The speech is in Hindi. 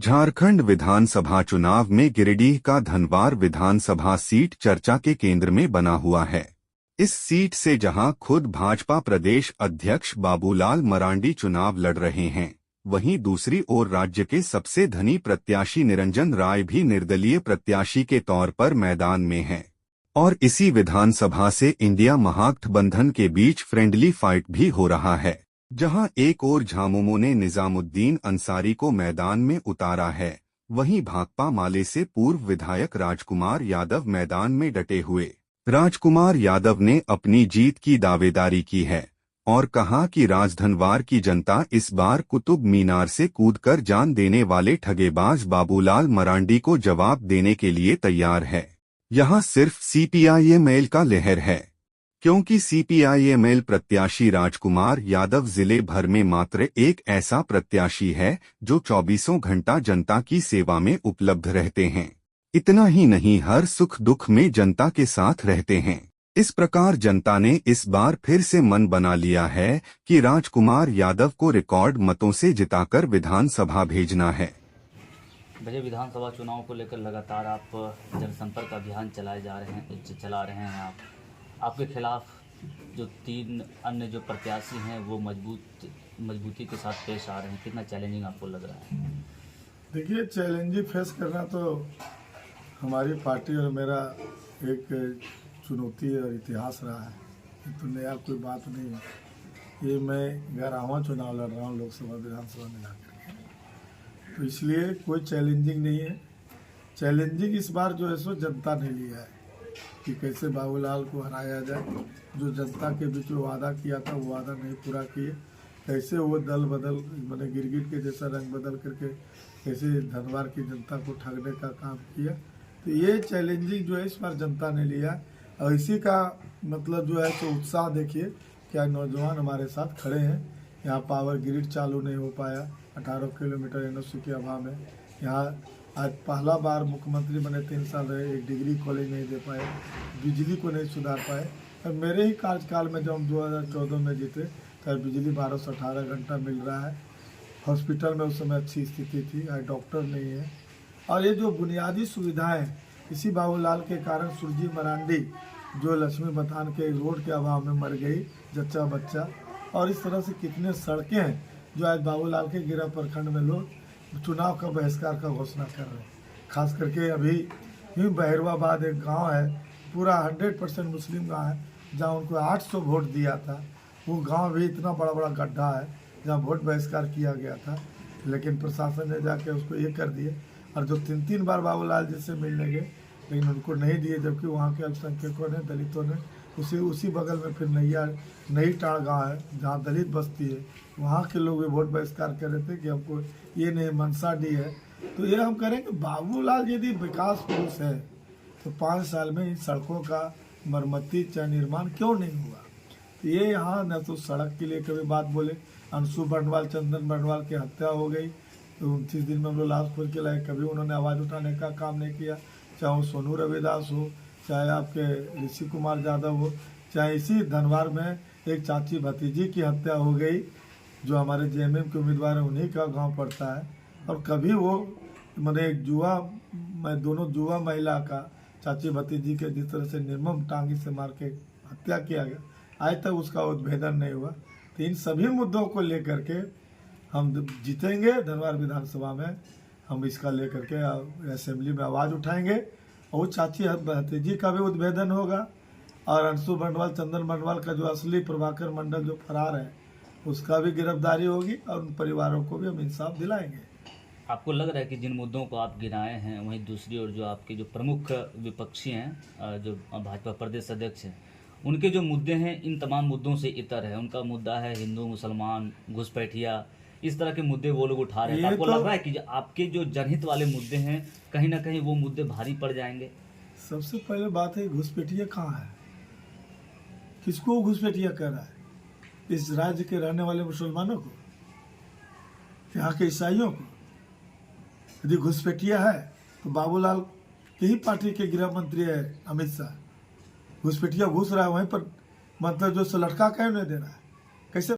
झारखंड विधानसभा चुनाव में गिरिडीह का धनवार विधानसभा सीट चर्चा के केंद्र में बना हुआ है। इस सीट से जहां खुद भाजपा प्रदेश अध्यक्ष बाबूलाल मरांडी चुनाव लड़ रहे हैं, वहीं दूसरी ओर राज्य के सबसे धनी प्रत्याशी निरंजन राय भी निर्दलीय प्रत्याशी के तौर पर मैदान में हैं। और इसी विधानसभा से इंडिया महागठबंधन के बीच फ्रेंडली फाइट भी हो रहा है, जहां एक ओर झामुमो ने निजामुद्दीन अंसारी को मैदान में उतारा है, वहीं भाकपा माले से पूर्व विधायक राजकुमार यादव मैदान में डटे हुए। राजकुमार यादव ने अपनी जीत की दावेदारी की है और कहा कि राजधनवार की जनता इस बार कुतुब मीनार से कूदकर जान देने वाले ठगेबाज बाबूलाल मरांडी को जवाब देने के लिए तैयार है। यहां सिर्फ सीपीआईएमएल का लहर है, क्योंकि सीपीआईएमएल प्रत्याशी राजकुमार यादव जिले भर में मात्र एक ऐसा प्रत्याशी है जो 24 घंटा जनता की सेवा में उपलब्ध रहते हैं। इतना ही नहीं, हर सुख दुख में जनता के साथ रहते हैं। इस प्रकार जनता ने इस बार फिर से मन बना लिया है कि राजकुमार यादव को रिकॉर्ड मतों से जिताकर विधानसभा भेजना है। भैया, विधानसभा चुनाव को लेकर लगातार आप जनसंपर्क अभियान चला रहे हैं। आपके खिलाफ जो 3 अन्य जो प्रत्याशी हैं वो मजबूती के साथ पेश आ रहे हैं। कितना चैलेंजिंग आपको लग रहा है? देखिए, चैलेंजिंग फेस करना तो हमारी पार्टी और मेरा एक चुनौती और इतिहास रहा है। ये तो नया कोई बात नहीं है। ये मैं 11वां चुनाव लड़ रहा हूँ लोकसभा विधानसभा मिला करके, तो इसलिए कोई चैलेंजिंग नहीं है। चैलेंजिंग इस बार जो है सो जनता ने लिया है कि कैसे बाबूलाल को हराया जाए। जो जनता के बीच में वादा किया था वो वादा नहीं पूरा किए, कैसे वो दल बदल मैंने गिरगिट के जैसा रंग बदल करके कैसे धनवार की जनता को ठगने का काम किया। तो ये चैलेंजिंग जो है इस बार जनता ने लिया, और इसी का मतलब जो है तो उत्साह देखिए, क्या नौजवान हमारे साथ खड़े हैं। यहाँ पावर ग्रिड चालू नहीं हो पाया, 18 किलोमीटर एनओसी के अभाव में। यहाँ आज पहला बार मुख्यमंत्री बने 3 साल रहे, एक डिग्री कॉलेज नहीं दे पाए, बिजली को नहीं सुधार पाए। और मेरे ही कार्यकाल में जब हम 2014 में जीते तब बिजली 12 से 18 घंटा मिल रहा है। हॉस्पिटल में उस समय अच्छी स्थिति थी, आज डॉक्टर नहीं है। और ये जो बुनियादी सुविधाएं, इसी बाबूलाल के कारण सुरजी मरांडी जो लक्ष्मी बतान के रोड के अभाव में मर गई, जच्चा बच्चा। और इस तरह से कितने सड़कें हैं जो आज बाबूलाल के गिरा प्रखंड में लोग चुनाव का बहिष्कार का घोषणा कर रहे हैं। खास करके अभी बहरवाबाद एक गांव है, पूरा 100% मुस्लिम गांव है, जहां उनको 800 वोट दिया था। वो गांव भी इतना बड़ा बड़ा गड्ढा है जहां वोट बहिष्कार किया गया था, लेकिन प्रशासन ने जाके उसको ये कर दिए। और जो 3 बार बाबूलाल जी से मिलने गए लेकिन उनको नहीं दिए, जबकि वहाँ के अल्पसंख्यकों ने, दलितों ने उसी बगल में फिर नई टाड़ गाँव है जहाँ दलित बस्ती है, वहाँ के लोग भी वोट बहिष्कार कर रहे थे कि हमको ये नहीं, मनसा डी है। तो ये हम करें कि बाबूलाल यदि विकास पुरुष है तो 5 साल में इन सड़कों का मरम्मती चाहे निर्माण क्यों नहीं हुआ? तो ये यहाँ न तो सड़क के लिए कभी बात बोले। अंशु बंडवाल, चंदन बंडवाल की हत्या हो गई तो 29 दिन में हम लोग लाश खोज के लाए, कभी उन्होंने आवाज़ उठाने का काम नहीं किया। चाहे वो सोनू रविदास हो, चाहे आपके ऋषि कुमार यादव हो, चाहे इसी धनवार में एक चाची भतीजी की हत्या हो गई जो हमारे जेएमएम के उम्मीदवार हैं, उन्हीं का गांव पड़ता है। और कभी वो मैंने एक दोनों जुआ महिला का चाची भतीजी के जिस तरह से निर्मम टांगी से मार के हत्या किया गया, आज तक उसका उद्भेदन नहीं हुआ। तो इन सभी मुद्दों को लेकर के हम जीतेंगे धनवार विधानसभा में, हम इसका लेकर के असेंबली में आवाज़ उठाएंगे और चाची भतीजी का भी उद्भेदन होगा। और अंशु बंडवाल, चंदन बंडवाल का जो असली प्रभाकर मंडल जो फरार है उसका भी गिरफ्तारी होगी और उन परिवारों को भी हम इंसाफ दिलाएंगे। आपको लग रहा है कि जिन मुद्दों को आप गिनाए हैं, वहीं दूसरी ओर जो आपके जो प्रमुख विपक्षी हैं, जो भाजपा प्रदेश अध्यक्ष हैं, उनके जो मुद्दे हैं इन तमाम मुद्दों से इतर है। उनका मुद्दा है हिंदू मुसलमान, घुसपैठिया, इस तरह के मुद्दे वो लोग उठा रहे हैं। आपको लग रहा है कि आपके जो जनहित वाले मुद्दे हैं कहीं ना कहीं वो मुद्दे भारी पड़ जाएंगे? सबसे पहले बात है, घुसपैठिया कहाँ है? किसको घुसपैठिया कर रहा है? इस राज्य के रहने वाले मुसलमानों को, यहाँ के ईसाइयों को? यदि घुसपैठिया है तो बाबूलाल की ही पार्टी के गृह मंत्री है अमित शाह। घुसपैठिया घुस रहा है वहीं पर, मतलब जो लटका क्यों नहीं दे रहा है?